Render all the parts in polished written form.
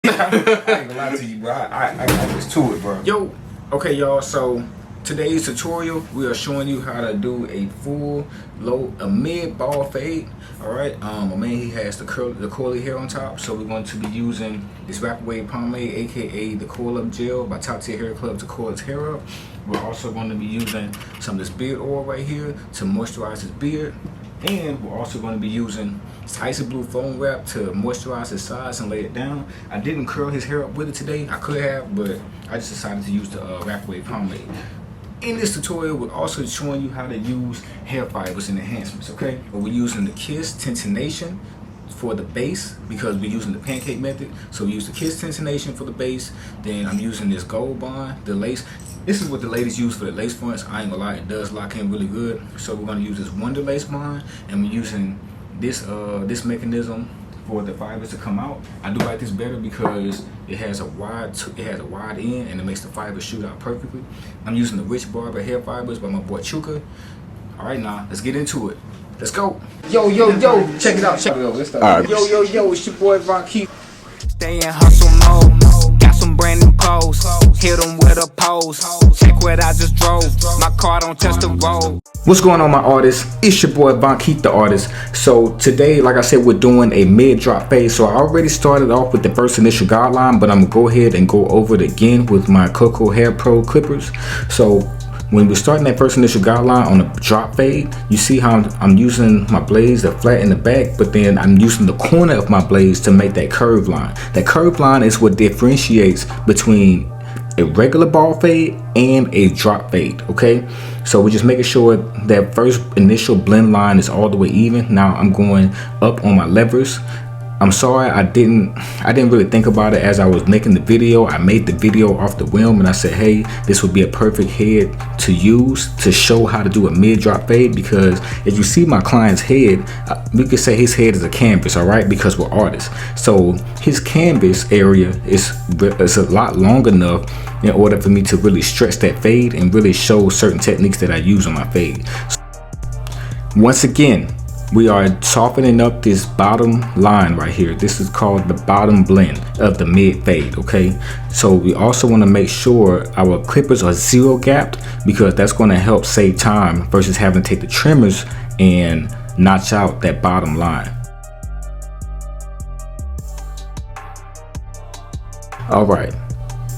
I ain't gonna lie to you, bro. I got this to it, bro. Yo, okay, y'all. So today's tutorial, we are showing you how to do a full mid ball fade. All right. My man, he has the curly hair on top, so we're going to be using this Rapid Wave pomade, aka the Coil Up Gel by Top Tier Hair Club to coil his hair up. We're also going to be using some of this beard oil right here to moisturize his beard. And we're also going to be using this icy blue foam wrap to moisturize his sides and lay it down. I didn't curl his hair up with it today. I could have, but I just decided to use the Rapid Wave pomade. In this tutorial, we're also showing you how to use hair fibers and enhancements, okay? We're using the Kiss Tintination for the base because we're using the pancake method. So we use the Kiss Tintination for the base. Then I'm using this Gold Bond, the lace. This is what the ladies use for the lace fronts. I ain't gonna lie, it does lock in really good. So we're gonna use this Wonder Lace Bond, and we're using this this mechanism for the fibers to come out. I do like this better because it has a wide end and it makes the fibers shoot out perfectly. I'm using the Rich Barber hair fibers by my boy Chuka. All right, now let's get into it. Let's go. Yo, check it out. Check it out. All right. Yo, it's your boy Von Keith. Stay in hustle mode. Got some brand new clothes. Hit them with a pose. Check what I just drove. My car don't touch the road. What's going on, my artists? It's your boy Von Keith, the artist. So today, like I said, we're doing a mid-drop fade. So I already started off with the first initial guideline, but I'm gonna go ahead and go over it again with my Coco Hair Pro clippers. So when we're starting that first initial guideline on a drop fade, you see how I'm using my blades that flat in the back, but then I'm using the corner of my blades to make that curved line. That curved line is what differentiates between a regular ball fade and a drop fade, okay? So we're just making sure that first initial blend line is all the way even. Now I'm going up on my levers. I'm sorry, I didn't really think about it as I was making the video. I made the video off the whim and I said, hey, this would be a perfect head to use to show how to do a mid-drop fade, because if you see my client's head, we could say his head is a canvas, all right, because we're artists. So his canvas area is a lot long enough in order for me to really stretch that fade and really show certain techniques that I use on my fade. Once again, we are softening up this bottom line right here. This is called the bottom blend of the mid fade, okay? So we also want to make sure our clippers are zero gapped, because that's going to help save time versus having to take the trimmers and notch out that bottom line. All right,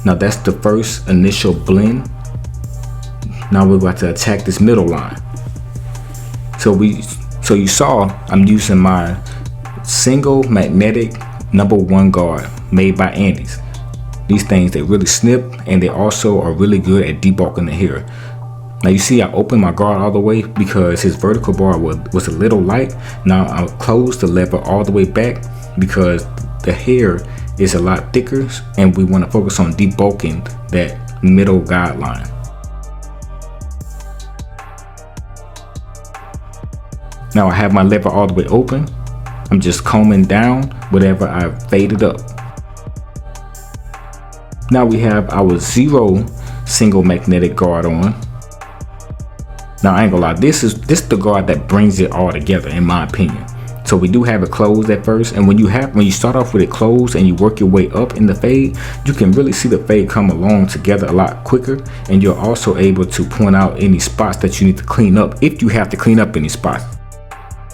now that's the first initial blend. Now we're about to attack this middle line. So you saw I'm using my single magnetic #1 guard made by Andy's. These things, they really snip, and they also are really good at debulking the hair. Now you see I opened my guard all the way because his vertical bar was a little light. Now I'll close the lever all the way back because the hair is a lot thicker and we want to focus on debulking that middle guideline. Now I have my lever all the way open. I'm just combing down whatever I faded up. Now we have our 0 single magnetic guard on. Now I ain't gonna lie, this is the guard that brings it all together in my opinion. So we do have it closed at first, and when you start off with it closed and you work your way up in the fade, you can really see the fade come along together a lot quicker, and you're also able to point out any spots that you need to clean up if you have to clean up any spots.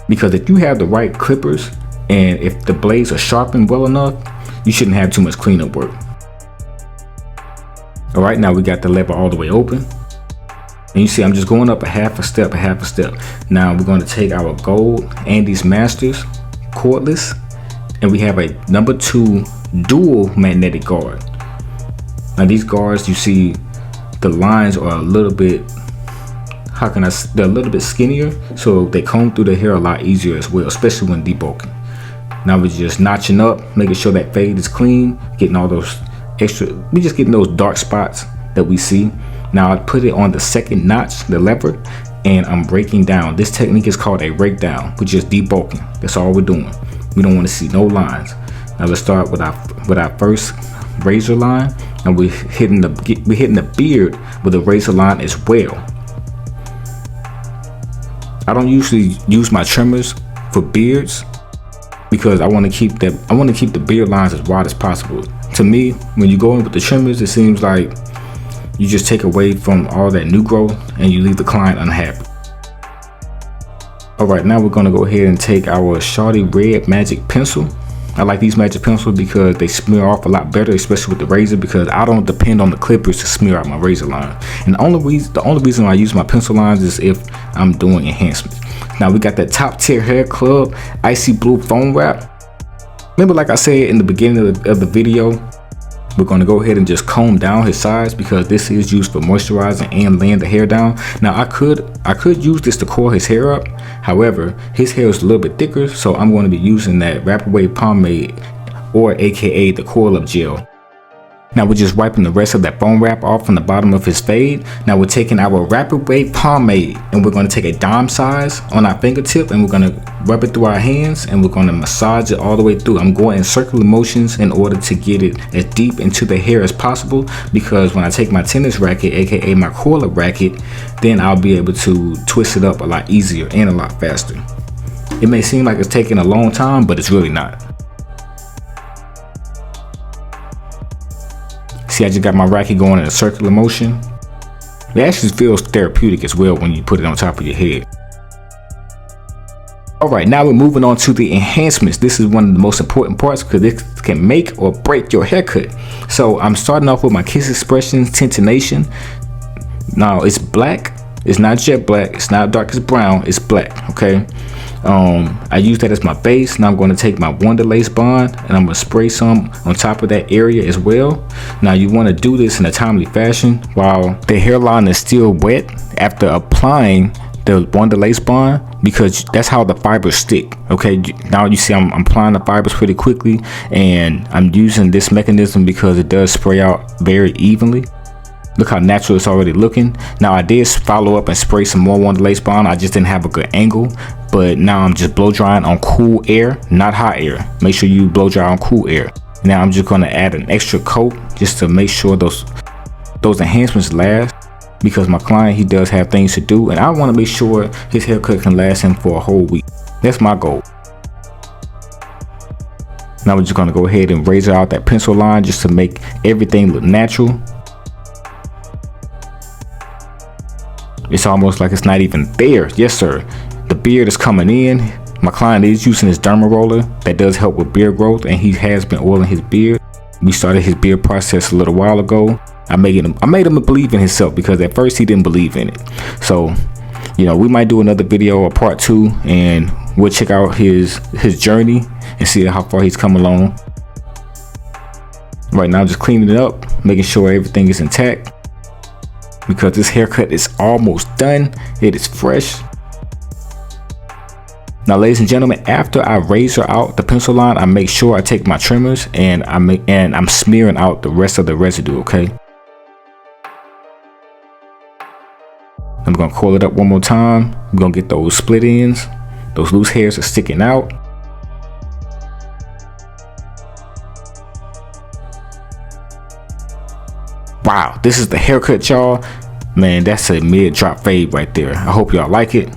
Because if you have the right clippers and if the blades are sharpened well enough, you shouldn't have too much cleanup work. All right, now we got the lever all the way open. And you see I'm just going up a half a step. Now we're going to take our gold Andy's Masters cordless, and we have a #2 dual magnetic guard. Now these guards, you see the lines are a little bit, they're a little bit skinnier, so they comb through the hair a lot easier as well, especially when debulking. Now we're just notching up, making sure that fade is clean, getting all those we're just getting those dark spots that we see. Now I put it on the second notch, the lever, and I'm breaking down. This technique is called a rake down. We're just debulking. That's all we're doing. We don't want to see no lines. Now let's start with our first razor line, and we're hitting the beard with a razor line as well. I don't usually use my trimmers for beards, because I want to keep the beard lines as wide as possible. To me, when you go in with the trimmers, it seems like you just take away from all that new growth and you leave the client unhappy. Alright, now we're going to go ahead and take our Shardy Red Magic Pencil. I like these magic pencils because they smear off a lot better, especially with the razor, because I don't depend on the clippers to smear out my razor line. And the only reason I use my pencil lines is if I'm doing enhancements. Now we got that Top Tier Hair Club Icy Blue Foam Wrap. Remember, like I said in the beginning of the video, we're going to go ahead and just comb down his sides because this is used for moisturizing and laying the hair down. Now I could use this to coil his hair up. However, his hair is a little bit thicker, so I'm going to be using that Wrap Away Pomade, or aka the coil up gel. Now we're just wiping the rest of that foam wrap off from the bottom of his fade. Now we're taking our Wrap Away Pomade and we're going to take a dime size on our fingertip and we're going to rub it through our hands and we're going to massage it all the way through. I'm going in circular motions in order to get it as deep into the hair as possible, because when I take my tennis racket, aka my coil up racket, then I'll be able to twist it up a lot easier and a lot faster. It may seem like it's taking a long time, but it's really not. See, I just got my racket going in a circular motion. It actually feels therapeutic as well when you put it on top of your head. Alright, now we're moving on to the enhancements. This is one of the most important parts because this can make or break your haircut. So I'm starting off with my Kiss Expressions Tintination. Now it's black. It's not jet black. It's not dark as brown. It's black, okay? I use that as my base. Now I'm going to take my Wonder Lace Bond and I'm going to spray some on top of that area as well. Now you want to do this in a timely fashion while the hairline is still wet after applying the Wonder Lace Bond, because that's how the fibers stick. Okay, now you see I'm applying the fibers pretty quickly, and I'm using this mechanism because it does spray out very evenly. Look how natural it's already looking. Now I did follow up and spray some more Wonder Lace Bond. I just didn't have a good angle, but now I'm just blow drying on cool air, not hot air. Make sure you blow dry on cool air. Now I'm just going to add an extra coat just to make sure those enhancements last, because my client, he does have things to do and I want to make sure his haircut can last him for a whole week. That's my goal. Now we're just going to go ahead and razor out that pencil line just to make everything look natural. It's almost like it's not even there. Yes, sir. The beard is coming in. My client is using his derma roller that does help with beard growth, and he has been oiling his beard. We started his beard process a little while ago. I made him believe in himself because at first he didn't believe in it. So, you know, we might do another video or part 2 and we'll check out his journey and see how far he's come along. Right now, I'm just cleaning it up, making sure everything is intact, because this haircut is almost done. It is fresh. Now, ladies and gentlemen, after I razor out the pencil line, I make sure I take my trimmers and I'm smearing out the rest of the residue. Okay, I'm gonna coil it up one more time. I'm gonna get those split ends. Those loose hairs are sticking out. Wow, this is the haircut, y'all. Man, that's a mid-drop fade right there. I hope y'all like it.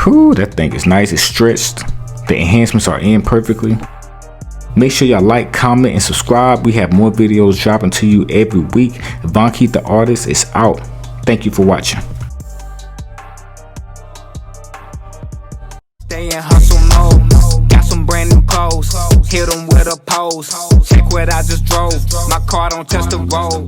Whew, that thing is nice. It's stretched. The enhancements are in perfectly. Make sure y'all like, comment, and subscribe. We have more videos dropping to you every week. Von Keith the Artist is out. Thank you for watching. Stay in hustle mode. Got some brand new clothes. Hit them with a pose. Check what I just drove. My car don't touch the road.